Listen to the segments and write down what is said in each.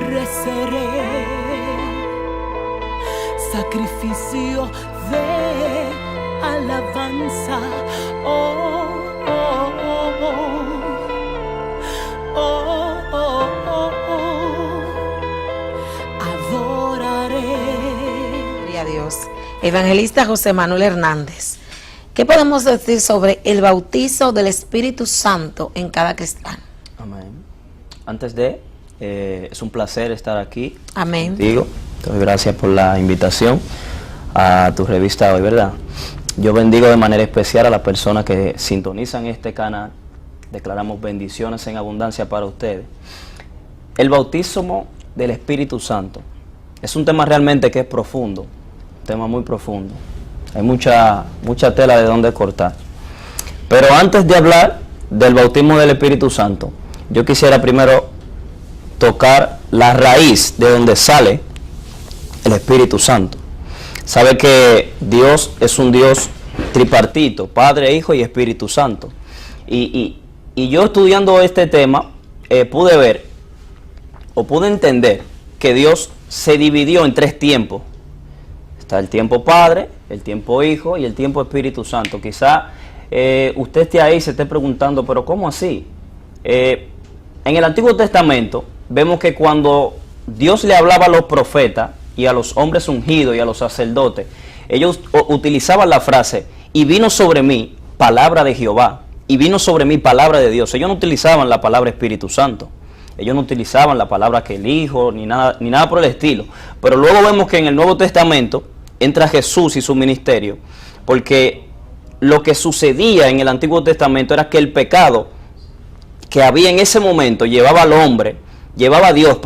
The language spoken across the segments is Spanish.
ofreceré sacrificio de alabanza. Oh, oh, oh, oh, oh, oh, oh, oh. Adoraré. Gloria a Dios. Evangelista José Manuel Hernández, ¿qué podemos decir sobre el bautizo del Espíritu Santo en cada cristiano? Amén. Antes de, es un placer estar aquí. Amén. Contigo. Te doy gracias por la invitación a tu revista hoy, ¿verdad? Yo bendigo de manera especial a las personas que sintonizan este canal. Declaramos bendiciones en abundancia para ustedes. El bautismo del Espíritu Santo es un tema realmente que es profundo, un tema muy profundo. Hay mucha tela de donde cortar. Pero antes de hablar del bautismo del Espíritu Santo, yo quisiera primero tocar la raíz de donde sale el Espíritu Santo. Sabe que Dios es un Dios tripartito, Padre, Hijo y Espíritu Santo. Y yo estudiando este tema pude ver o pude entender que Dios se dividió en tres tiempos. Está el tiempo Padre, el tiempo Hijo y el tiempo Espíritu Santo. Quizá usted esté ahí y se esté preguntando, pero ¿cómo así? En el Antiguo Testamento vemos que cuando Dios le hablaba a los profetas y a los hombres ungidos y a los sacerdotes, ellos utilizaban la frase, y vino sobre mí palabra de Jehová, y vino sobre mí palabra de Dios. Ellos no utilizaban la palabra Espíritu Santo, ellos no utilizaban la palabra que el Hijo, ni nada por el estilo. Pero luego vemos que en el Nuevo Testamento entra Jesús y su ministerio, porque lo que sucedía en el Antiguo Testamento era que el pecado que había en ese momento llevaba a Dios,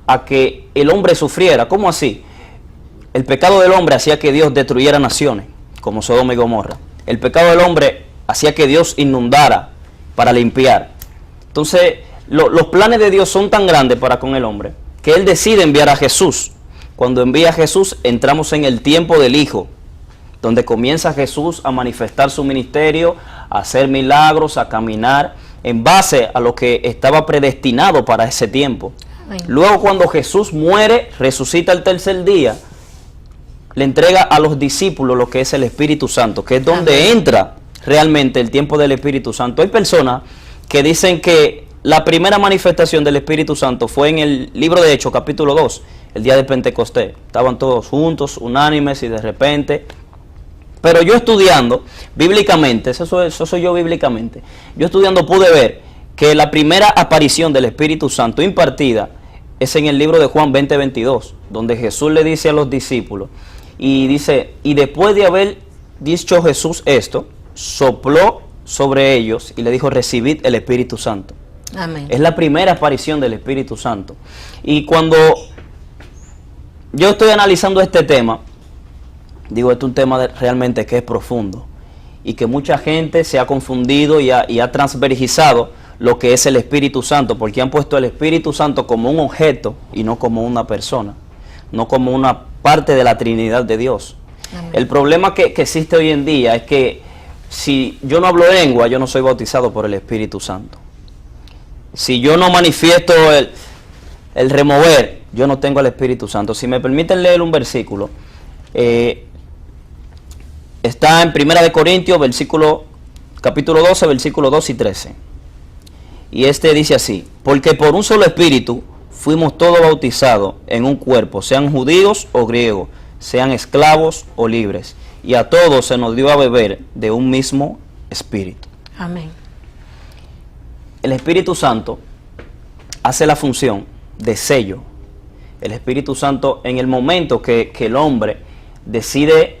a que el hombre sufriera. ¿Cómo así? El pecado del hombre hacía que Dios destruyera naciones, como Sodoma y Gomorra. El pecado del hombre hacía que Dios inundara para limpiar. Entonces, los planes de Dios son tan grandes para con el hombre, que Él decide enviar a Jesús. Cuando envía a Jesús, entramos en el tiempo del Hijo, donde comienza Jesús a manifestar su ministerio, a hacer milagros, a caminar, en base a lo que estaba predestinado para ese tiempo. Amén. Luego, cuando Jesús muere, resucita el tercer día, le entrega a los discípulos lo que es el Espíritu Santo, que es donde entra realmente el tiempo del Espíritu Santo. Hay personas que dicen que la primera manifestación del Espíritu Santo fue en el libro de Hechos, capítulo 2, el día de Pentecostés. Estaban todos juntos, unánimes, y de repente... Pero yo estudiando bíblicamente, eso soy yo bíblicamente, yo estudiando pude ver que la primera aparición del Espíritu Santo impartida es en el libro de Juan 20:22, donde Jesús le dice a los discípulos, y dice, y después de haber dicho Jesús esto, sopló sobre ellos y le dijo, recibid el Espíritu Santo. Amén. Es Es la primera aparición del Espíritu Santo. Y cuando yo estoy analizando este tema, digo, este es un tema realmente que es profundo y que mucha gente se ha confundido y ha transvergizado lo que es el Espíritu Santo, porque han puesto el Espíritu Santo como un objeto y no como una persona, no como una parte de la Trinidad de Dios. Amén. El problema que existe hoy en día es que si yo no hablo lengua, yo no soy bautizado por el Espíritu Santo. Si yo no manifiesto el remover, yo no tengo el Espíritu Santo. Si me permiten leer un versículo, está en 1 Corintios, capítulo 12, versículo 2 y 13. Y este dice así, porque por un solo Espíritu fuimos todos bautizados en un cuerpo, sean judíos o griegos, sean esclavos o libres, y a todos se nos dio a beber de un mismo Espíritu. Amén. El Espíritu Santo hace la función de sello. El Espíritu Santo, en el momento que el hombre decide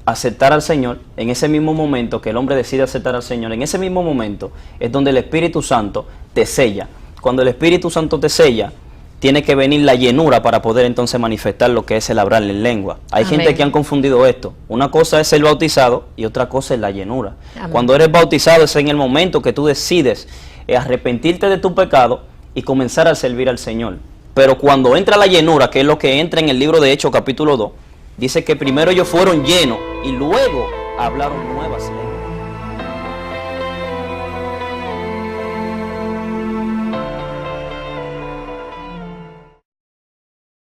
aceptar al Señor, en ese mismo momento que el hombre decide aceptar al Señor, en ese mismo momento es donde el Espíritu Santo te sella. Cuando el Espíritu Santo te sella, tiene que venir la llenura para poder entonces manifestar lo que es el hablar en lengua. Hay Amén. gente que han confundido esto. Una cosa es ser bautizado y otra cosa es la llenura. Amén. Cuando eres bautizado es en el momento que tú decides arrepentirte de tu pecado y comenzar a servir al Señor. Pero cuando entra la llenura, que es lo que entra en el libro de Hechos capítulo 2, dice que primero ellos fueron llenos y luego hablaron nuevas lenguas.